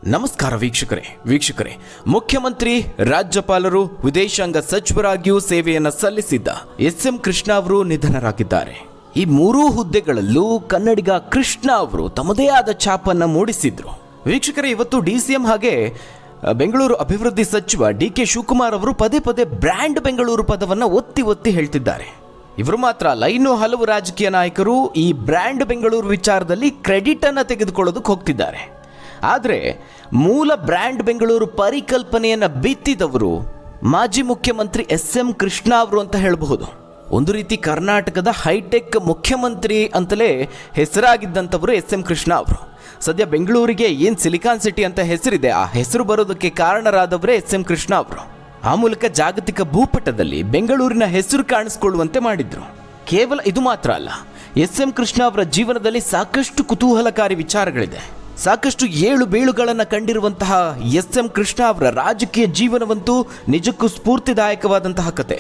ನಮಸ್ಕಾರ ವೀಕ್ಷಕರೇ ಮುಖ್ಯಮಂತ್ರಿ, ರಾಜ್ಯಪಾಲರು, ವಿದೇಶಾಂಗ ಸಚಿವರಾಗಿಯೂ ಸೇವೆಯನ್ನು ಸಲ್ಲಿಸಿದ್ದ ಎಸ್.ಎಂ. ಕೃಷ್ಣ ಅವರು ನಿಧನರಾಗಿದ್ದಾರೆ. ಈ ಮೂರೂ ಹುದ್ದೆಗಳಲ್ಲೂ ಕನ್ನಡಿಗ ಕೃಷ್ಣ ಅವರು ತಮ್ಮದೇ ಆದ ಛಾಪನ್ನು ಮೂಡಿಸಿದ್ರು. ವೀಕ್ಷಕರೇ, ಇವತ್ತು ಡಿಸಿಎಂ ಹಾಗೆ ಬೆಂಗಳೂರು ಅಭಿವೃದ್ಧಿ ಸಚಿವ ಡಿ.ಕೆ. ಶಿವಕುಮಾರ್ ಅವರು ಪದೇ ಪದೇ ಬ್ರ್ಯಾಂಡ್ ಬೆಂಗಳೂರು ಪದವನ್ನು ಒತ್ತಿ ಹೇಳ್ತಿದ್ದಾರೆ. ಇವರು ಮಾತ್ರ ಅಲ್ಲ, ಇನ್ನೂ ಹಲವು ರಾಜಕೀಯ ನಾಯಕರು ಈ ಬ್ರ್ಯಾಂಡ್ ಬೆಂಗಳೂರು ವಿಚಾರದಲ್ಲಿ ಕ್ರೆಡಿಟ್ ಅನ್ನು ತೆಗೆದುಕೊಳ್ಳೋದಕ್ಕೆ ಹೋಗ್ತಿದ್ದಾರೆ. ಆದರೆ ಮೂಲ ಬ್ರ್ಯಾಂಡ್ ಬೆಂಗಳೂರು ಪರಿಕಲ್ಪನೆಯನ್ನು ಬಿತ್ತಿದವರು ಮಾಜಿ ಮುಖ್ಯಮಂತ್ರಿ ಎಸ್.ಎಂ. ಕೃಷ್ಣ ಅವರು ಅಂತ ಹೇಳಬಹುದು. ಒಂದು ರೀತಿ ಕರ್ನಾಟಕದ ಹೈಟೆಕ್ ಮುಖ್ಯಮಂತ್ರಿ ಅಂತಲೇ ಹೆಸರಾಗಿದ್ದಂಥವರು ಎಸ್.ಎಂ. ಕೃಷ್ಣ ಅವರು. ಸದ್ಯ ಬೆಂಗಳೂರಿಗೆ ಏನು ಸಿಲಿಕಾನ್ ಸಿಟಿ ಅಂತ ಹೆಸರಿದೆ, ಆ ಹೆಸರು ಬರೋದಕ್ಕೆ ಕಾರಣರಾದವರೇ ಎಸ್.ಎಂ. ಕೃಷ್ಣ ಅವರು. ಆ ಮೂಲಕ ಜಾಗತಿಕ ಭೂಪಟದಲ್ಲಿ ಬೆಂಗಳೂರಿನ ಹೆಸರು ಕಾಣಿಸಿಕೊಳ್ಳುವಂತೆ ಮಾಡಿದ್ರು. ಕೇವಲ ಇದು ಮಾತ್ರ ಅಲ್ಲ, ಎಸ್.ಎಂ. ಕೃಷ್ಣ ಅವರ ಜೀವನದಲ್ಲಿ ಸಾಕಷ್ಟು ಕುತೂಹಲಕಾರಿ ವಿಚಾರಗಳಿದೆ. ಸಾಕಷ್ಟು ಏಳು ಬೀಳುಗಳನ್ನು ಕಂಡಿರುವಂತಹ ಎಸ್.ಎಂ. ಕೃಷ್ಣ ಅವರ ರಾಜಕೀಯ ಜೀವನವಂತೂ ನಿಜಕ್ಕೂ ಸ್ಫೂರ್ತಿದಾಯಕವಾದಂತಹ ಕತೆ.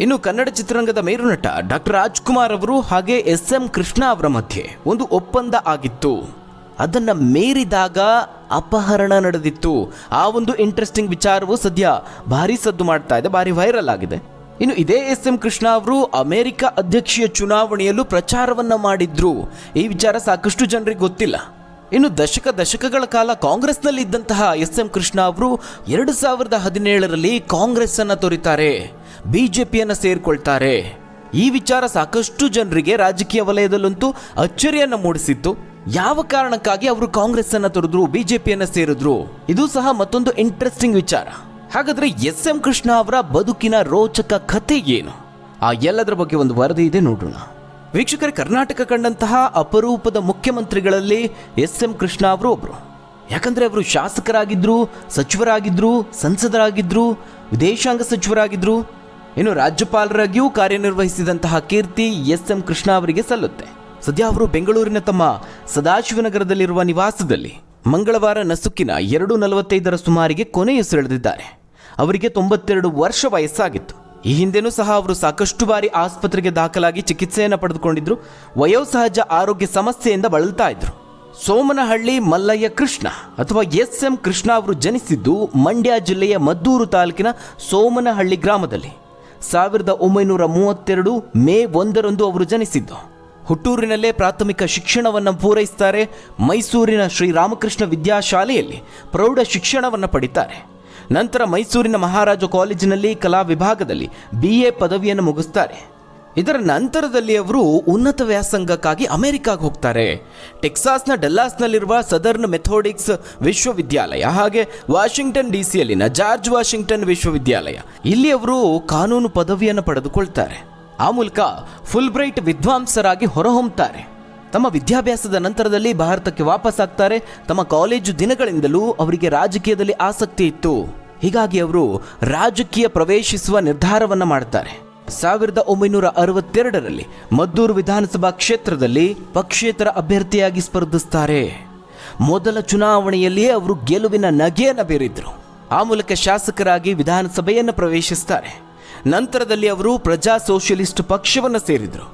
ಇನ್ನು ಕನ್ನಡ ಚಿತ್ರರಂಗದ ಮೇರುನಟ ಡಾಕ್ಟರ್ ರಾಜ್ಕುಮಾರ್ ಅವರು ಹಾಗೆ ಎಸ್.ಎಂ. ಕೃಷ್ಣ ಅವರ ಮಧ್ಯೆ ಒಂದು ಒಪ್ಪಂದ ಆಗಿತ್ತು. ಅದನ್ನು ಮೀರಿದಾಗ ಅಪಹರಣ ನಡೆದಿತ್ತು. ಆ ಒಂದು ಇಂಟ್ರೆಸ್ಟಿಂಗ್ ವಿಚಾರವು ಸದ್ಯ ಭಾರಿ ಸದ್ದು ಮಾಡ್ತಾ ಇದೆ, ಭಾರಿ ವೈರಲ್ ಆಗಿದೆ. ಇನ್ನು ಇದೇ ಎಸ್.ಎಂ. ಕೃಷ್ಣ ಅವರು ಅಮೆರಿಕ ಅಧ್ಯಕ್ಷೀಯ ಚುನಾವಣೆಯಲ್ಲೂ ಪ್ರಚಾರವನ್ನ ಮಾಡಿದ್ರು. ಈ ವಿಚಾರ ಸಾಕಷ್ಟು ಜನರಿಗೆ ಗೊತ್ತಿಲ್ಲ. ಇನ್ನು ದಶಕಗಳ ಕಾಲ ಕಾಂಗ್ರೆಸ್ನಲ್ಲಿ ಇದ್ದಂತಹ ಎಸ್.ಎಂ. ಕೃಷ್ಣ ಅವರು 2017ರಲ್ಲಿ ಕಾಂಗ್ರೆಸ್ ಅನ್ನ ತೊರೆತಾರೆ, ಬಿಜೆಪಿಯನ್ನು ಸೇರ್ಕೊಳ್ತಾರೆ. ಈ ವಿಚಾರ ಸಾಕಷ್ಟು ಜನರಿಗೆ ರಾಜಕೀಯ ವಲಯದಲ್ಲಂತೂ ಅಚ್ಚರಿಯನ್ನು ಮೂಡಿಸಿತ್ತು. ಯಾವ ಕಾರಣಕ್ಕಾಗಿ ಅವರು ಕಾಂಗ್ರೆಸ್ ಅನ್ನ ತೊರೆದ್ರು, ಬಿಜೆಪಿಯನ್ನು ಸೇರಿದ್ರು, ಇದು ಸಹ ಮತ್ತೊಂದು ಇಂಟ್ರೆಸ್ಟಿಂಗ್ ವಿಚಾರ. ಹಾಗಾದ್ರೆ ಎಸ್.ಎಂ. ಕೃಷ್ಣ ಅವರ ಬದುಕಿನ ರೋಚಕ ಕಥೆ ಏನು? ಆ ಎಲ್ಲದರ ಬಗ್ಗೆ ಒಂದು ವರದಿ ಇದೆ, ನೋಡೋಣ. ವೀಕ್ಷಕರೇ, ಕರ್ನಾಟಕ ಕಂಡಂತಹ ಅಪರೂಪದ ಮುಖ್ಯಮಂತ್ರಿಗಳಲ್ಲಿ ಎಸ್.ಎಂ. ಕೃಷ್ಣ ಅವರು ಒಬ್ರು. ಯಾಕಂದ್ರೆ ಅವರು ಶಾಸಕರಾಗಿದ್ರು, ಸಚಿವರಾಗಿದ್ರು, ಸಂಸದರಾಗಿದ್ರು, ವಿದೇಶಾಂಗ ಸಚಿವರಾಗಿದ್ರು, ಇನ್ನು ರಾಜ್ಯಪಾಲರಾಗಿಯೂ ಕಾರ್ಯನಿರ್ವಹಿಸಿದಂತಹ ಕೀರ್ತಿ ಎಸ್.ಎಂ. ಕೃಷ್ಣ ಅವರಿಗೆ ಸಲ್ಲುತ್ತೆ. ಸದ್ಯ ಅವರು ಬೆಂಗಳೂರಿನ ತಮ್ಮ ಸದಾಶಿವನಗರದಲ್ಲಿರುವ ನಿವಾಸದಲ್ಲಿ ಮಂಗಳವಾರ ನಸುಕಿನ 2:45 ಸುಮಾರಿಗೆ ಕೊನೆಯುಸಿರೆಳೆದಿದ್ದಾರೆ. ಅವರಿಗೆ 92 ವರ್ಷ ವಯಸ್ಸಾಗಿತ್ತು. ಈ ಹಿಂದೆನೂ ಸಹ ಅವರು ಸಾಕಷ್ಟು ಬಾರಿ ಆಸ್ಪತ್ರೆಗೆ ದಾಖಲಾಗಿ ಚಿಕಿತ್ಸೆಯನ್ನು ಪಡೆದುಕೊಂಡಿದ್ರು. ವಯೋಸಹಜ ಆರೋಗ್ಯ ಸಮಸ್ಯೆಯಿಂದ ಬಳಲ್ತಾ ಇದ್ರು. ಸೋಮನಹಳ್ಳಿ ಮಲ್ಲಯ್ಯ ಕೃಷ್ಣ ಅಥವಾ ಎಸ್.ಎಂ. ಕೃಷ್ಣ ಅವರು ಜನಿಸಿದ್ದು ಮಂಡ್ಯ ಜಿಲ್ಲೆಯ ಮದ್ದೂರು ತಾಲೂಕಿನ ಸೋಮನಹಳ್ಳಿ ಗ್ರಾಮದಲ್ಲಿ 1932 ಮೇ 1ರಂದು ಅವರು ಜನಿಸಿದ್ದು. ಹುಟ್ಟೂರಿನಲ್ಲೇ ಪ್ರಾಥಮಿಕ ಶಿಕ್ಷಣವನ್ನು ಪೂರೈಸುತ್ತಾರೆ. ಮೈಸೂರಿನ ಶ್ರೀರಾಮಕೃಷ್ಣ ವಿದ್ಯಾಶಾಲೆಯಲ್ಲಿ ಪ್ರೌಢ ಶಿಕ್ಷಣವನ್ನು ಪಡಿತಾರೆ. ನಂತರ ಮೈಸೂರಿನ ಮಹಾರಾಜ ಕಾಲೇಜಿನಲ್ಲಿ ಕಲಾ ವಿಭಾಗದಲ್ಲಿ BA ಪದವಿಯನ್ನು ಮುಗಿಸ್ತಾರೆ. ಇದರ ನಂತರದಲ್ಲಿ ಅವರು ಉನ್ನತ ವ್ಯಾಸಂಗಕ್ಕಾಗಿ ಅಮೆರಿಕಾಗೆ ಹೋಗ್ತಾರೆ. ಟೆಕ್ಸಾಸ್ನ ಡಲ್ಲಾಸ್ನಲ್ಲಿರುವ ಸದರ್ನ್ ಮೆಥೋಡಿಕ್ಸ್ ವಿಶ್ವವಿದ್ಯಾಲಯ ಹಾಗೆ ವಾಷಿಂಗ್ಟನ್ DC ಯಲ್ಲಿನ ಜಾರ್ಜ್ ವಾಷಿಂಗ್ಟನ್ ವಿಶ್ವವಿದ್ಯಾಲಯ, ಇಲ್ಲಿ ಅವರು ಕಾನೂನು ಪದವಿಯನ್ನು ಪಡೆದುಕೊಳ್ತಾರೆ. ಆ ಮೂಲಕ ಫುಲ್ಬ್ರೈಟ್ ವಿದ್ವಾಂಸರಾಗಿ ಹೊರಹೊಮ್ಮುತ್ತಾರೆ. ತಮ್ಮ ವಿದ್ಯಾಭ್ಯಾಸದ ನಂತರದಲ್ಲಿ ಭಾರತಕ್ಕೆ ವಾಪಸ್ ಆಗ್ತಾರೆ. ತಮ್ಮ ಕಾಲೇಜು ದಿನಗಳಿಂದಲೂ ಅವರಿಗೆ ರಾಜಕೀಯದಲ್ಲಿ ಆಸಕ್ತಿ ಇತ್ತು. ಹೀಗಾಗಿ ಅವರು ರಾಜಕೀಯ ಪ್ರವೇಶಿಸುವ ನಿರ್ಧಾರವನ್ನು ಮಾಡ್ತಾರೆ. 1962ರಲ್ಲಿ ಮದ್ದೂರು ವಿಧಾನಸಭಾ ಕ್ಷೇತ್ರದಲ್ಲಿ ಪಕ್ಷೇತರ ಅಭ್ಯರ್ಥಿಯಾಗಿ ಸ್ಪರ್ಧಿಸ್ತಾರೆ. ಮೊದಲ ಚುನಾವಣೆಯಲ್ಲಿಯೇ ಅವರು ಗೆಲುವಿನ ನಗೆಯನ್ನು ಬೀರಿದ್ರು. ಆ ಮೂಲಕ ಶಾಸಕರಾಗಿ ವಿಧಾನಸಭೆಯನ್ನು ಪ್ರವೇಶಿಸ್ತಾರೆ. ನಂತರದಲ್ಲಿ ಅವರು ಪ್ರಜಾ ಸೋಷಿಯಲಿಸ್ಟ್ ಪಕ್ಷವನ್ನು ಸೇರಿದರು.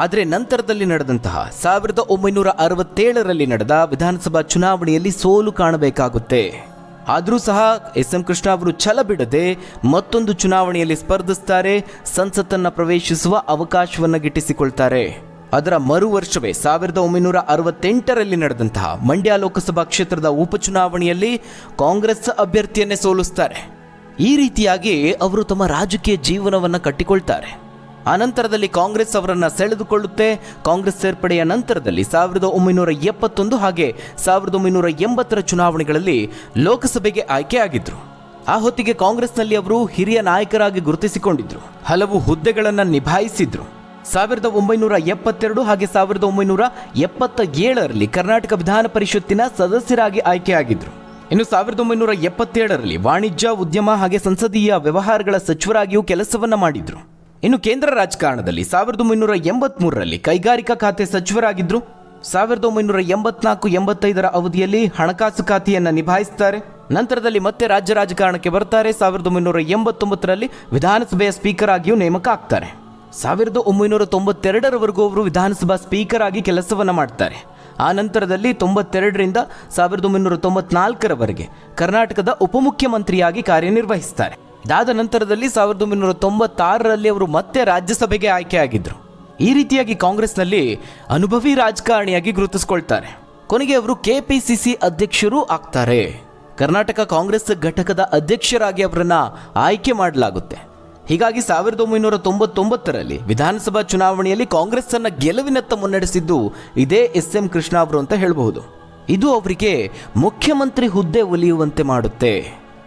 ಆದರೆ ನಂತರದಲ್ಲಿ ನಡೆದಂತಹ 1967ರಲ್ಲಿ ನಡೆದ ವಿಧಾನಸಭಾ ಚುನಾವಣೆಯಲ್ಲಿ ಸೋಲು ಕಾಣಬೇಕಾಗುತ್ತೆ. ಆದರೂ ಸಹ ಎಸ್.ಎಂ. ಕೃಷ್ಣ ಅವರು ಛಲ ಬಿಡದೆ ಮತ್ತೊಂದು ಚುನಾವಣೆಯಲ್ಲಿ ಸ್ಪರ್ಧಿಸ್ತಾರೆ. ಸಂಸತ್ತನ್ನು ಪ್ರವೇಶಿಸುವ ಅವಕಾಶವನ್ನು ಗಿಟ್ಟಿಸಿಕೊಳ್ತಾರೆ. ಅದರ ಮರು ವರ್ಷವೇ 1968ರಲ್ಲಿ ನಡೆದಂತಹ ಮಂಡ್ಯ ಲೋಕಸಭಾ ಕ್ಷೇತ್ರದ ಉಪಚುನಾವಣೆಯಲ್ಲಿ ಕಾಂಗ್ರೆಸ್ ಅಭ್ಯರ್ಥಿಯನ್ನೇ ಸೋಲಿಸ್ತಾರೆ. ಈ ರೀತಿಯಾಗಿ ಅವರು ತಮ್ಮ ರಾಜಕೀಯ ಜೀವನವನ್ನು ಕಟ್ಟಿಕೊಳ್ತಾರೆ. ಅನಂತರದಲ್ಲಿ ಕಾಂಗ್ರೆಸ್ ಅವರನ್ನು ಸೆಳೆದುಕೊಳ್ಳುತ್ತೆ. ಕಾಂಗ್ರೆಸ್ ಸೇರ್ಪಡೆಯ ನಂತರದಲ್ಲಿ 1971 ಹಾಗೆ 1980ರ ಚುನಾವಣೆಗಳಲ್ಲಿ ಲೋಕಸಭೆಗೆ ಆಯ್ಕೆಯಾಗಿದ್ರು. ಆ ಹೊತ್ತಿಗೆ ಕಾಂಗ್ರೆಸ್ನಲ್ಲಿ ಅವರು ಹಿರಿಯ ನಾಯಕರಾಗಿ ಗುರುತಿಸಿಕೊಂಡಿದ್ರು. ಹಲವು ಹುದ್ದೆಗಳನ್ನು ನಿಭಾಯಿಸಿದ್ರು. 1972 ಹಾಗೆ 1977ರಲ್ಲಿ ಕರ್ನಾಟಕ ವಿಧಾನ ಪರಿಷತ್ತಿನ ಸದಸ್ಯರಾಗಿ ಆಯ್ಕೆಯಾಗಿದ್ರು. ಇನ್ನು 1977ರಲ್ಲಿ ವಾಣಿಜ್ಯ, ಉದ್ಯಮ ಹಾಗೆ ಸಂಸದೀಯ ವ್ಯವಹಾರಗಳ ಸಚಿವರಾಗಿಯೂ ಕೆಲಸವನ್ನ ಮಾಡಿದ್ರು. ಇನ್ನು ಕೇಂದ್ರ ರಾಜಕಾರಣದಲ್ಲಿ 1983ರಲ್ಲಿ ಕೈಗಾರಿಕಾ ಖಾತೆ ಸಚಿವರಾಗಿದ್ರು. 1984-85ರ ಅವಧಿಯಲ್ಲಿ ಹಣಕಾಸು ಖಾತೆಯನ್ನು ನಿಭಾಯಿಸುತ್ತಾರೆ. ನಂತರದಲ್ಲಿ ಮತ್ತೆ ರಾಜ್ಯ ರಾಜಕಾರಣಕ್ಕೆ ಬರ್ತಾರೆ. 1989ರಲ್ಲಿ ವಿಧಾನಸಭೆಯ ಸ್ಪೀಕರ್ ಆಗಿಯೂ ನೇಮಕ ಆಗ್ತಾರೆ. 1992ರವರೆಗೂ ಅವರು ವಿಧಾನಸಭಾ ಸ್ಪೀಕರ್ ಆಗಿ ಕೆಲಸವನ್ನ ಮಾಡ್ತಾರೆ. ಆ ನಂತರದಲ್ಲಿ 92ರಿಂದ 1994ರವರೆಗೆ ಕರ್ನಾಟಕದ ಉಪಮುಖ್ಯಮಂತ್ರಿಯಾಗಿ ಕಾರ್ಯನಿರ್ವಹಿಸ್ತಾರೆ. ಇದಾದ ನಂತರದಲ್ಲಿ 1996ರಲ್ಲಿ ಅವರು ಮತ್ತೆ ರಾಜ್ಯಸಭೆಗೆ ಆಯ್ಕೆಯಾಗಿದ್ದರು. ಈ ರೀತಿಯಾಗಿ ಕಾಂಗ್ರೆಸ್ನಲ್ಲಿ ಅನುಭವಿ ರಾಜಕಾರಣಿಯಾಗಿ ಗುರುತಿಸಿಕೊಳ್ತಾರೆ. ಕೊನೆಗೆ ಅವರು ಕೆಪಿಸಿಸಿ ಅಧ್ಯಕ್ಷರೂ ಆಗ್ತಾರೆ. ಕರ್ನಾಟಕ ಕಾಂಗ್ರೆಸ್ ಘಟಕದ ಅಧ್ಯಕ್ಷರಾಗಿ ಅವರನ್ನ ಆಯ್ಕೆ ಮಾಡಲಾಗುತ್ತೆ. ಹೀಗಾಗಿ 1999ರಲ್ಲಿ ವಿಧಾನಸಭಾ ಚುನಾವಣೆಯಲ್ಲಿ ಕಾಂಗ್ರೆಸ್ ಅನ್ನ ಗೆಲುವಿನತ್ತ ಮುನ್ನಡೆಸಿದ್ದು ಇದೇ ಎಸ್.ಎಂ. ಕೃಷ್ಣ ಅವರು ಅಂತ ಹೇಳಬಹುದು. ಇದು ಅವರಿಗೆ ಮುಖ್ಯಮಂತ್ರಿ ಹುದ್ದೆ ಒಲಿಯುವಂತೆ ಮಾಡುತ್ತೆ.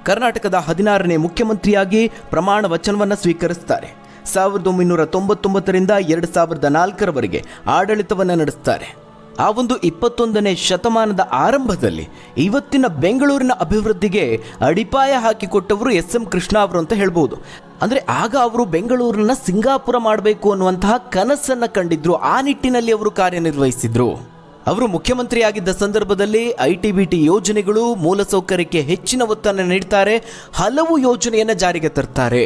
ಕರ್ನಾಟಕದ 16ನೇ ಮುಖ್ಯಮಂತ್ರಿಯಾಗಿ ಪ್ರಮಾಣ ವಚನವನ್ನು ಸ್ವೀಕರಿಸ್ತಾರೆ. 1999ರಿಂದ 2004ರವರೆಗೆ ಆಡಳಿತವನ್ನು ನಡೆಸ್ತಾರೆ. ಆ ಒಂದು 21ನೇ ಶತಮಾನದ ಆರಂಭದಲ್ಲಿ ಇವತ್ತಿನ ಬೆಂಗಳೂರಿನ ಅಭಿವೃದ್ಧಿಗೆ ಅಡಿಪಾಯ ಹಾಕಿಕೊಟ್ಟವರು ಎಸ್.ಎಂ. ಕೃಷ್ಣ ಅವರು ಅಂತ ಹೇಳ್ಬೋದು. ಅಂದರೆ ಆಗ ಅವರು ಬೆಂಗಳೂರನ್ನ ಸಿಂಗಾಪುರ ಮಾಡಬೇಕು ಅನ್ನುವಂತಹ ಕನಸನ್ನು ಕಂಡಿದ್ರು. ಆ ನಿಟ್ಟಿನಲ್ಲಿ ಅವರು ಕಾರ್ಯನಿರ್ವಹಿಸಿದ್ರು. ಅವರು ಮುಖ್ಯಮಂತ್ರಿಯಾಗಿದ್ದ ಸಂದರ್ಭದಲ್ಲಿ ಐಟಿ-ಬಿಟಿ ಯೋಜನೆಗಳು, ಮೂಲಸೌಕರ್ಯಕ್ಕೆ ಹೆಚ್ಚಿನ ಒತ್ತನ್ನು ನೀಡ್ತಾರೆ. ಹಲವು ಯೋಜನೆಯನ್ನು ಜಾರಿಗೆ ತರ್ತಾರೆ.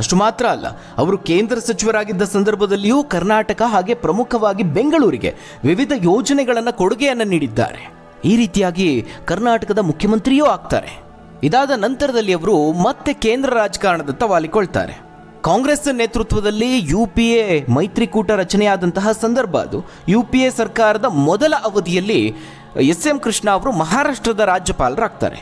ಅಷ್ಟು ಮಾತ್ರ ಅಲ್ಲ, ಅವರು ಕೇಂದ್ರ ಸಚಿವರಾಗಿದ್ದ ಸಂದರ್ಭದಲ್ಲಿಯೂ ಕರ್ನಾಟಕ ಹಾಗೆ ಪ್ರಮುಖವಾಗಿ ಬೆಂಗಳೂರಿಗೆ ವಿವಿಧ ಯೋಜನೆಗಳನ್ನು ಕೊಡುಗೆಯನ್ನು ನೀಡಿದ್ದಾರೆ. ಈ ರೀತಿಯಾಗಿ ಕರ್ನಾಟಕದ ಮುಖ್ಯಮಂತ್ರಿಯೂ ಆಗ್ತಾರೆ. ಇದಾದ ನಂತರದಲ್ಲಿ ಅವರು ಮತ್ತೆ ಕೇಂದ್ರ ರಾಜಕಾರಣದತ್ತ ವಾಲಿಕೊಳ್ತಾರೆ. ಕಾಂಗ್ರೆಸ್ ನೇತೃತ್ವದಲ್ಲಿ UPA ಮೈತ್ರಿಕೂಟ ರಚನೆಯಾದಂತಹ ಸಂದರ್ಭ ಅದು. UPA ಸರ್ಕಾರದ ಮೊದಲ ಅವಧಿಯಲ್ಲಿ ಎಸ್.ಎಂ. ಕೃಷ್ಣ ಅವರು ಮಹಾರಾಷ್ಟ್ರದ ರಾಜ್ಯಪಾಲರಾಗ್ತಾರೆ.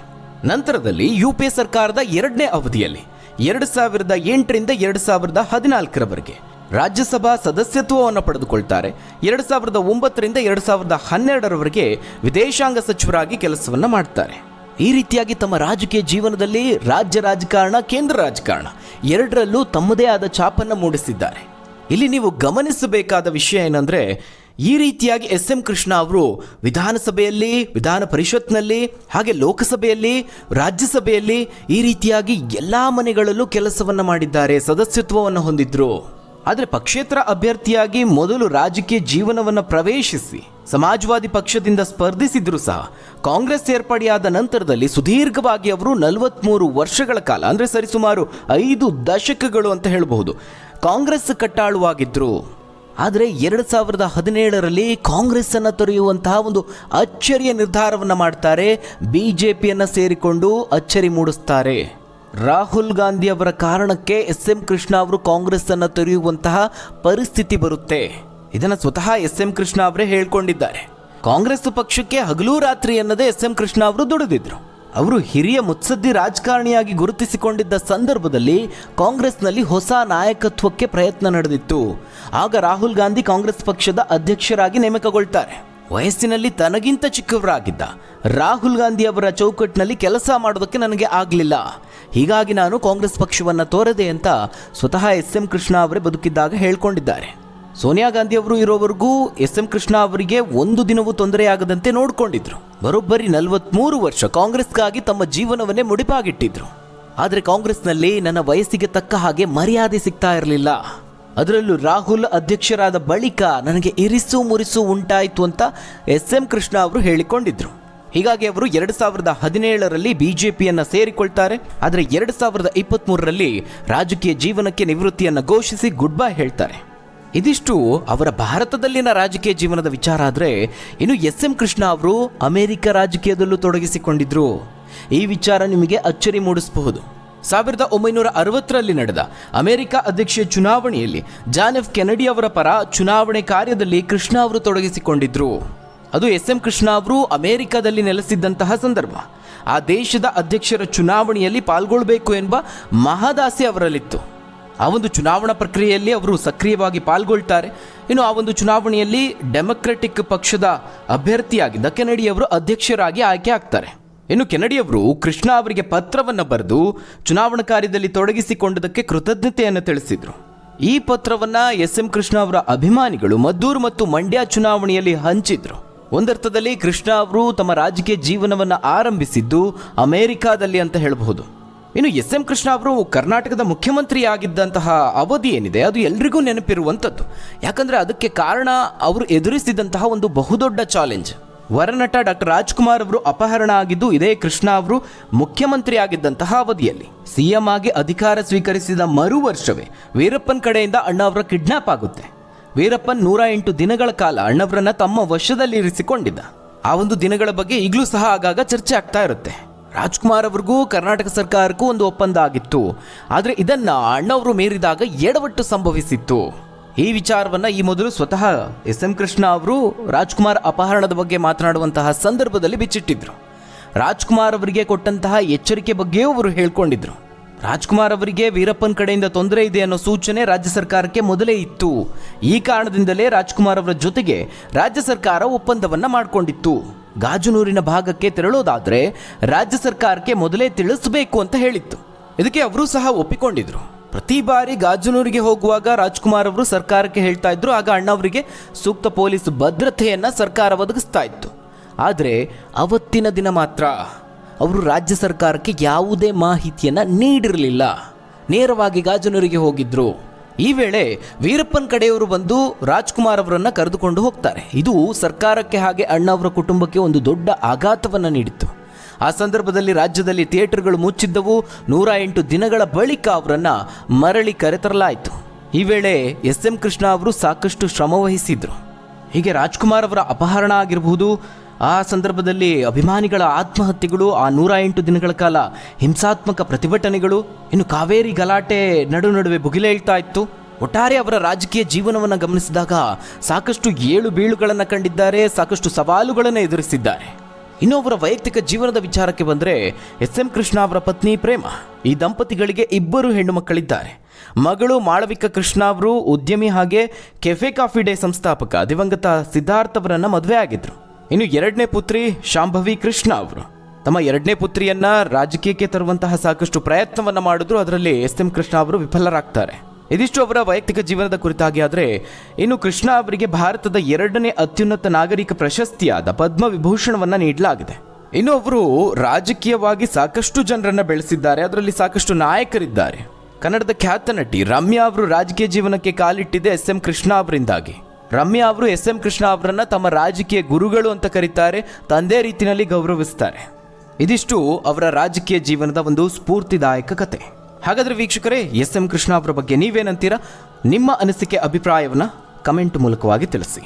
ನಂತರದಲ್ಲಿ UPA ಸರ್ಕಾರದ 2ನೇ ಅವಧಿಯಲ್ಲಿ 2008ರಿಂದ 2014ರವರೆಗೆ ರಾಜ್ಯಸಭಾ ಸದಸ್ಯತ್ವವನ್ನು ಪಡೆದುಕೊಳ್ತಾರೆ. 2009ರಿಂದ 2012ರವರೆಗೆ ವಿದೇಶಾಂಗ ಸಚಿವರಾಗಿ ಕೆಲಸವನ್ನು ಮಾಡ್ತಾರೆ. ಈ ರೀತಿಯಾಗಿ ತಮ್ಮ ರಾಜಕೀಯ ಜೀವನದಲ್ಲಿ ರಾಜ್ಯ ರಾಜಕಾರಣ, ಕೇಂದ್ರ ರಾಜಕಾರಣ ಎರಡರಲ್ಲೂ ತಮ್ಮದೇ ಆದ ಛಾಪನ್ನು ಮೂಡಿಸಿದ್ದಾರೆ. ಇಲ್ಲಿ ನೀವು ಗಮನಿಸಬೇಕಾದ ವಿಷಯ ಏನಂದ್ರೆ, ಈ ರೀತಿಯಾಗಿ ಎಸ್.ಎಂ. ಕೃಷ್ಣ ಅವರು ವಿಧಾನಸಭೆಯಲ್ಲಿ, ವಿಧಾನ ಪರಿಷತ್ನಲ್ಲಿ, ಹಾಗೆ ಲೋಕಸಭೆಯಲ್ಲಿ, ರಾಜ್ಯಸಭೆಯಲ್ಲಿ ಈ ರೀತಿಯಾಗಿ ಎಲ್ಲ ಮನೆಗಳಲ್ಲೂ ಕೆಲಸವನ್ನು ಮಾಡಿದ್ದಾರೆ, ಸದಸ್ಯತ್ವವನ್ನು ಹೊಂದಿದ್ರು. ಆದರೆ ಪಕ್ಷೇತರ ಅಭ್ಯರ್ಥಿಯಾಗಿ ಮೊದಲು ರಾಜಕೀಯ ಜೀವನವನ್ನು ಪ್ರವೇಶಿಸಿ ಸಮಾಜವಾದಿ ಪಕ್ಷದಿಂದ ಸ್ಪರ್ಧಿಸಿದ್ರು ಸಹ ಕಾಂಗ್ರೆಸ್ ಸೇರ್ಪಡೆಯಾದ ನಂತರದಲ್ಲಿ ಸುದೀರ್ಘವಾಗಿ ಅವರು 43 ವರ್ಷಗಳ ಕಾಲ, ಅಂದರೆ ಸರಿಸುಮಾರು 5 ದಶಕಗಳು ಅಂತ ಹೇಳಬಹುದು, ಕಾಂಗ್ರೆಸ್ ಕಟ್ಟಾಳುವಾಗಿದ್ರು. ಆದರೆ 2017ರಲ್ಲಿ ಕಾಂಗ್ರೆಸ್ ಅನ್ನು ತೊರೆಯುವಂತಹ ಒಂದು ಅಚ್ಚರಿಯ ನಿರ್ಧಾರವನ್ನು ಮಾಡ್ತಾರೆ. ಬಿಜೆಪಿಯನ್ನು ಸೇರಿಕೊಂಡು ಅಚ್ಚರಿ ಮೂಡಿಸ್ತಾರೆ. ರಾಹುಲ್ ಗಾಂಧಿ ಅವರ ಕಾರಣಕ್ಕೆ ಎಸ್.ಎಂ. ಕೃಷ್ಣ ಅವರು ಕಾಂಗ್ರೆಸ್ ಅನ್ನು ತೊರೆಯುವಂತಹ ಪರಿಸ್ಥಿತಿ ಬರುತ್ತೆ. ಇದನ್ನು ಸ್ವತಃ ಎಸ್.ಎಂ. ಕೃಷ್ಣ ಅವರೇ ಹೇಳ್ಕೊಂಡಿದ್ದಾರೆ. ಕಾಂಗ್ರೆಸ್ ಪಕ್ಷಕ್ಕೆ ಹಗಲು ರಾತ್ರಿ ಎನ್ನದೇ ಎಸ್.ಎಂ. ಕೃಷ್ಣ ಅವರು ದುಡಿದಿದ್ರು. ಅವರು ಹಿರಿಯ ಮುತ್ಸದ್ದಿ ರಾಜಕಾರಣಿಯಾಗಿ ಗುರುತಿಸಿಕೊಂಡಿದ್ದ ಸಂದರ್ಭದಲ್ಲಿ ಕಾಂಗ್ರೆಸ್ನಲ್ಲಿ ಹೊಸ ನಾಯಕತ್ವಕ್ಕೆ ಪ್ರಯತ್ನ ನಡೆದಿತ್ತು. ಆಗ ರಾಹುಲ್ ಗಾಂಧಿ ಕಾಂಗ್ರೆಸ್ ಪಕ್ಷದ ಅಧ್ಯಕ್ಷರಾಗಿ ನೇಮಕಗೊಳ್ತಾರೆ. ವಯಸ್ಸಿನಲ್ಲಿ ತನಗಿಂತ ಚಿಕ್ಕವರಾಗಿದ್ದ ರಾಹುಲ್ ಗಾಂಧಿ ಅವರ ಚೌಕಟ್ಟಿನಲ್ಲಿ ಕೆಲಸ ಮಾಡೋದಕ್ಕೆ ನನಗೆ ಆಗಲಿಲ್ಲ, ಹೀಗಾಗಿ ನಾನು ಕಾಂಗ್ರೆಸ್ ಪಕ್ಷವನ್ನು ತೋರದೆ ಅಂತ ಸ್ವತಃ ಎಸ್.ಎಂ. ಕೃಷ್ಣ ಅವರೇ ಬದುಕಿದ್ದಾಗ ಹೇಳ್ಕೊಂಡಿದ್ದಾರೆ. ಸೋನಿಯಾ ಗಾಂಧಿ ಅವರು ಇರೋವರೆಗೂ ಎಸ್.ಎಂ. ಕೃಷ್ಣ ಅವರಿಗೆ ಒಂದು ದಿನವೂ ತೊಂದರೆಯಾಗದಂತೆ ನೋಡಿಕೊಂಡಿದ್ರು. ಬರೋಬ್ಬರಿ 43 ವರ್ಷ ಕಾಂಗ್ರೆಸ್ಗಾಗಿ ತಮ್ಮ ಜೀವನವನ್ನೇ ಮುಡಿಪಾಗಿಟ್ಟಿದ್ರು. ಆದರೆ ಕಾಂಗ್ರೆಸ್ನಲ್ಲಿ ನನ್ನ ವಯಸ್ಸಿಗೆ ತಕ್ಕ ಹಾಗೆ ಮರ್ಯಾದೆ ಸಿಗ್ತಾ ಇರಲಿಲ್ಲ. ಅದರಲ್ಲೂ ರಾಹುಲ್ ಅಧ್ಯಕ್ಷರಾದ ಬಳಿಕ ನನಗೆ ಇರಿಸು ಮುರಿಸು ಉಂಟಾಯಿತು ಅಂತ ಎಸ್.ಎಂ. ಕೃಷ್ಣ ಅವರು ಹೇಳಿಕೊಂಡಿದ್ರು. ಹೀಗಾಗಿ ಅವರು 2017ರಲ್ಲಿ ಬಿಜೆಪಿಯನ್ನು ಸೇರಿಕೊಳ್ತಾರೆ. ಆದರೆ 2023ರಲ್ಲಿ ರಾಜಕೀಯ ಜೀವನಕ್ಕೆ ನಿವೃತ್ತಿಯನ್ನು ಘೋಷಿಸಿ ಗುಡ್ ಬೈ ಹೇಳ್ತಾರೆ. ಇದಿಷ್ಟು ಅವರ ಭಾರತದಲ್ಲಿನ ರಾಜಕೀಯ ಜೀವನದ ವಿಚಾರ. ಆದರೆ ಇನ್ನು ಎಸ್.ಎಂ. ಕೃಷ್ಣ ಅವರು ಅಮೆರಿಕ ರಾಜಕೀಯದಲ್ಲೂ ತೊಡಗಿಸಿಕೊಂಡಿದ್ರು. ಈ ವಿಚಾರ ನಿಮಗೆ ಅಚ್ಚರಿ ಮೂಡಿಸಬಹುದು. 1960ರಲ್ಲಿ ನಡೆದ ಅಮೆರಿಕ ಅಧ್ಯಕ್ಷೀಯ ಚುನಾವಣೆಯಲ್ಲಿ ಜಾನ್ ಎಫ್ ಕೆನಡಿ ಅವರ ಪರ ಚುನಾವಣೆ ಕಾರ್ಯದಲ್ಲಿ ಕೃಷ್ಣ ಅವರು ತೊಡಗಿಸಿಕೊಂಡಿದ್ರು. ಅದು ಎಸ್.ಎಂ. ಕೃಷ್ಣ ಅವರು ಅಮೆರಿಕದಲ್ಲಿ ನೆಲೆಸಿದ್ದಂತಹ ಸಂದರ್ಭ. ಆ ದೇಶದ ಅಧ್ಯಕ್ಷರ ಚುನಾವಣೆಯಲ್ಲಿ ಪಾಲ್ಗೊಳ್ಳಬೇಕು ಎಂಬ ಮಹದಾಸೆ ಅವರಲ್ಲಿತ್ತು. ಆ ಒಂದು ಚುನಾವಣಾ ಪ್ರಕ್ರಿಯೆಯಲ್ಲಿ ಅವರು ಸಕ್ರಿಯವಾಗಿ ಪಾಲ್ಗೊಳ್ತಾರೆ. ಇನ್ನು ಆ ಒಂದು ಚುನಾವಣೆಯಲ್ಲಿ ಡೆಮೊಕ್ರೆಟಿಕ್ ಪಕ್ಷದ ಅಭ್ಯರ್ಥಿಯಾಗಿದ್ದ ಕೆನಡಿ ಅವರು ಅಧ್ಯಕ್ಷರಾಗಿ ಆಯ್ಕೆ ಆಗ್ತಾರೆ. ಇನ್ನು ಕೆನಡಿ ಅವರು ಕೃಷ್ಣ ಅವರಿಗೆ ಪತ್ರವನ್ನು ಬರೆದು ಚುನಾವಣಾ ಕಾರ್ಯದಲ್ಲಿ ತೊಡಗಿಸಿಕೊಂಡದಕ್ಕೆ ಕೃತಜ್ಞತೆಯನ್ನು ತಿಳಿಸಿದರು. ಈ ಪತ್ರವನ್ನು ಎಸ್.ಎಂ. ಕೃಷ್ಣ ಅವರ ಅಭಿಮಾನಿಗಳು ಮದ್ದೂರು ಮತ್ತು ಮಂಡ್ಯ ಚುನಾವಣೆಯಲ್ಲಿ ಹಂಚಿದ್ರು. ಒಂದರ್ಥದಲ್ಲಿ ಕೃಷ್ಣ ಅವರು ತಮ್ಮ ರಾಜಕೀಯ ಜೀವನವನ್ನು ಆರಂಭಿಸಿದ್ದು ಅಮೆರಿಕಾದಲ್ಲಿ ಅಂತ ಹೇಳಬಹುದು. ಇನ್ನು ಎಸ್.ಎಂ. ಕೃಷ್ಣ ಅವರು ಕರ್ನಾಟಕದ ಮುಖ್ಯಮಂತ್ರಿಯಾಗಿದ್ದಂತಹ ಅವಧಿ ಏನಿದೆ ಅದು ಎಲ್ರಿಗೂ ನೆನಪಿರುವಂಥದ್ದು. ಯಾಕಂದರೆ ಅದಕ್ಕೆ ಕಾರಣ ಅವರು ಎದುರಿಸಿದಂತಹ ಒಂದು ಬಹುದೊಡ್ಡ ಚಾಲೆಂಜ್. ವರನಟ ಡಾಕ್ಟರ್ ರಾಜ್ಕುಮಾರ್ ಅವರು ಅಪಹರಣ ಆಗಿದ್ದು ಇದೇ ಕೃಷ್ಣ ಅವರು ಮುಖ್ಯಮಂತ್ರಿ ಆಗಿದ್ದಂತಹ ಅವಧಿಯಲ್ಲಿ. ಸಿಎಂ ಆಗಿ ಅಧಿಕಾರ ಸ್ವೀಕರಿಸಿದ ಮರು ವರ್ಷವೇ ವೀರಪ್ಪನ್ ಕಡೆಯಿಂದ ಅಣ್ಣ ಅವರ ಕಿಡ್ನಾಪ್ ಆಗುತ್ತೆ. ವೀರಪ್ಪನ್ 108 ದಿನಗಳ ಕಾಲ ಅಣ್ಣವರನ್ನ ತಮ್ಮ ವಶದಲ್ಲಿ ಇರಿಸಿಕೊಂಡಿದ್ದ. ಆ ಒಂದು ದಿನಗಳ ಬಗ್ಗೆ ಈಗಲೂ ಸಹ ಆಗಾಗ ಚರ್ಚೆ ಆಗ್ತಾ ಇರುತ್ತೆ. ರಾಜ್ಕುಮಾರ್ ಅವ್ರಿಗೂ ಕರ್ನಾಟಕ ಸರ್ಕಾರಕ್ಕೂ ಒಂದು ಒಪ್ಪಂದ ಆಗಿತ್ತು. ಆದರೆ ಇದನ್ನ ಅಣ್ಣವರು ಮೀರಿದಾಗ ಎಡವಟ್ಟು ಸಂಭವಿಸಿತ್ತು. ಈ ವಿಚಾರವನ್ನ ಈ ಮೊದಲು ಸ್ವತಃ ಎಸ್.ಎಂ. ಕೃಷ್ಣ ಅವರು ರಾಜ್ಕುಮಾರ್ ಅಪಹರಣದ ಬಗ್ಗೆ ಮಾತನಾಡುವಂತಹ ಸಂದರ್ಭದಲ್ಲಿ ಬಿಚ್ಚಿಟ್ಟಿದ್ರು. ರಾಜ್ಕುಮಾರ್ ಅವರಿಗೆ ಕೊಟ್ಟಂತಹ ಎಚ್ಚರಿಕೆ ಬಗ್ಗೆಯೂ ಅವರು ಹೇಳ್ಕೊಂಡಿದ್ರು. ರಾಜ್ಕುಮಾರ್ ಅವರಿಗೆ ವೀರಪ್ಪನ್ ಕಡೆಯಿಂದ ತೊಂದರೆ ಇದೆ ಅನ್ನೋ ಸೂಚನೆ ರಾಜ್ಯ ಸರ್ಕಾರಕ್ಕೆ ಮೊದಲೇ ಇತ್ತು. ಈ ಕಾರಣದಿಂದಲೇ ರಾಜ್ಕುಮಾರ್ ಅವರ ಜೊತೆಗೆ ರಾಜ್ಯ ಸರ್ಕಾರ ಒಪ್ಪಂದವನ್ನ ಮಾಡಿಕೊಂಡಿತ್ತು. ಗಾಜನೂರಿನ ಭಾಗಕ್ಕೆ ತೆರಳೋದಾದ್ರೆ ರಾಜ್ಯ ಸರ್ಕಾರಕ್ಕೆ ಮೊದಲೇ ತಿಳಿಸಬೇಕು ಅಂತ ಹೇಳಿತ್ತು. ಇದಕ್ಕೆ ಅವರು ಸಹ ಒಪ್ಪಿಕೊಂಡಿದ್ರು. ಪ್ರತಿ ಬಾರಿ ಗಾಜನೂರಿಗೆ ಹೋಗುವಾಗ ರಾಜ್ಕುಮಾರ್ ಅವರು ಸರ್ಕಾರಕ್ಕೆ ಹೇಳ್ತಾ ಇದ್ರು. ಆಗ ಅಣ್ಣವರಿಗೆ ಸೂಕ್ತ ಪೊಲೀಸ್ ಭದ್ರತೆಯನ್ನ ಸರ್ಕಾರ ಒದಗಿಸ್ತಾ ಇತ್ತು. ಆದರೆ ಅವತ್ತಿನ ದಿನ ಮಾತ್ರ ಅವರು ರಾಜ್ಯ ಸರ್ಕಾರಕ್ಕೆ ಯಾವುದೇ ಮಾಹಿತಿಯನ್ನ ನೀಡಿರಲಿಲ್ಲ. ನೇರವಾಗಿ ಗಾಜನೂರಿಗೆ ಹೋಗಿದ್ರು. ಈ ವೇಳೆ ವೀರಪ್ಪನ್ ಕಡೆಯವರು ಬಂದು ರಾಜ್ಕುಮಾರ್ ಅವರನ್ನ ಕರೆದುಕೊಂಡು ಹೋಗ್ತಾರೆ. ಇದು ಸರ್ಕಾರಕ್ಕೆ ಹಾಗೆ ಅಣ್ಣವರ ಕುಟುಂಬಕ್ಕೆ ಒಂದು ದೊಡ್ಡ ಆಘಾತವನ್ನ ನೀಡಿತ್ತು. ಆ ಸಂದರ್ಭದಲ್ಲಿ ರಾಜ್ಯದಲ್ಲಿ ಥಿಯೇಟರ್ಗಳು ಮುಚ್ಚಿದ್ದವು. 108 ದಿನಗಳ ಬಳಿಕ ಅವರನ್ನ ಮರಳಿ ಕರೆತರಲಾಯಿತು. ಈ ವೇಳೆ ಎಸ್.ಎಂ. ಕೃಷ್ಣ ಅವರು ಸಾಕಷ್ಟು ಶ್ರಮ ವಹಿಸಿದ್ರು. ಹೀಗೆ ರಾಜ್ಕುಮಾರ್ ಅವರ ಅಪಹರಣ ಆಗಿರಬಹುದು, ಆ ಸಂದರ್ಭದಲ್ಲಿ ಅಭಿಮಾನಿಗಳ ಆತ್ಮಹತ್ಯೆಗಳು, ಆ 108 ದಿನಗಳ ಕಾಲ ಹಿಂಸಾತ್ಮಕ ಪ್ರತಿಭಟನೆಗಳು, ಇನ್ನು ಕಾವೇರಿ ಗಲಾಟೆ ನಡುವೆ ಭುಗಿಲೇಳ್ತಾ ಇತ್ತು. ಒಟ್ಟಾರೆ ಅವರ ರಾಜಕೀಯ ಜೀವನವನ್ನು ಗಮನಿಸಿದಾಗ ಸಾಕಷ್ಟು ಏಳು ಬೀಳುಗಳನ್ನು ಕಂಡಿದ್ದಾರೆ, ಸಾಕಷ್ಟು ಸವಾಲುಗಳನ್ನು ಎದುರಿಸಿದ್ದಾರೆ. ಇನ್ನು ಅವರ ವೈಯಕ್ತಿಕ ಜೀವನದ ವಿಚಾರಕ್ಕೆ ಬಂದರೆ ಎಸ್.ಎಂ. ಕೃಷ್ಣ ಅವರ ಪತ್ನಿ ಪ್ರೇಮ, ಈ ದಂಪತಿಗಳಿಗೆ 2 ಹೆಣ್ಣು ಮಕ್ಕಳಿದ್ದಾರೆ. ಮಗಳು ಮಾಳವಿಕಾ ಕೃಷ್ಣ ಅವರು ಉದ್ಯಮಿ ಹಾಗೆ ಕೆಫೆ ಕಾಫಿ ಡೇ ಸಂಸ್ಥಾಪಕ ದಿವಂಗತ ಸಿದ್ಧಾರ್ಥ್ ಅವರನ್ನ ಮದುವೆ ಆಗಿದ್ರು. ಇನ್ನು 2ನೇ ಪುತ್ರಿ ಶಾಂಭವಿ ಕೃಷ್ಣ ಅವರು ತಮ್ಮ 2ನೇ ಪುತ್ರಿಯನ್ನ ರಾಜಕೀಯಕ್ಕೆ ತರುವಂತಹ ಸಾಕಷ್ಟು ಪ್ರಯತ್ನವನ್ನ ಮಾಡಿದ್ರು. ಅದರಲ್ಲಿ ಎಸ್.ಎಂ. ಕೃಷ್ಣ ಅವರು ವಿಫಲರಾಗ್ತಾರೆ. ಇದಿಷ್ಟು ಅವರ ವೈಯಕ್ತಿಕ ಜೀವನದ ಕುರಿತಾಗಿ. ಆದರೆ ಇನ್ನು ಕೃಷ್ಣ ಅವರಿಗೆ ಭಾರತದ 2ನೇ ಅತ್ಯುನ್ನತ ನಾಗರಿಕ ಪ್ರಶಸ್ತಿಯಾದ ಪದ್ಮವಿಭೂಷಣವನ್ನ ನೀಡಲಾಗಿದೆ. ಇನ್ನು ಅವರು ರಾಜಕೀಯವಾಗಿ ಸಾಕಷ್ಟು ಜನರನ್ನ ಬೆಳೆಸಿದ್ದಾರೆ. ಅದರಲ್ಲಿ ಸಾಕಷ್ಟು ನಾಯಕರಿದ್ದಾರೆ. ಕನ್ನಡದ ಖ್ಯಾತ ನಟಿ ರಮ್ಯಾ ಅವರು ರಾಜಕೀಯ ಜೀವನಕ್ಕೆ ಕಾಲಿಟ್ಟಿದೆ ಎಸ್.ಎಂ. ಕೃಷ್ಣ ಅವರಿಂದಾಗಿ. ರಮ್ಯಾ ಅವರು ಎಸ್.ಎಂ. ಕೃಷ್ಣ ಅವರನ್ನ ತಮ್ಮ ರಾಜಕೀಯ ಗುರುಗಳು ಅಂತ ಕರೀತಾರೆ, ತಂದೆ ರೀತಿಯಲ್ಲಿ ಗೌರವಿಸ್ತಾರೆ. ಇದಿಷ್ಟು ಅವರ ರಾಜಕೀಯ ಜೀವನದ ಒಂದು ಸ್ಫೂರ್ತಿದಾಯಕ ಕತೆ. ಹಾಗಾದ್ರೆ ವೀಕ್ಷಕರೇ, ಎಸ್.ಎಂ. ಕೃಷ್ಣ ಅವರ ಬಗ್ಗೆ ನೀವೇನಂತೀರಾ? ನಿಮ್ಮ ಅನಿಸಿಕೆ ಅಭಿಪ್ರಾಯವನ್ನ ಕಮೆಂಟ್ ಮೂಲಕವಾಗಿ ತಿಳಿಸಿ.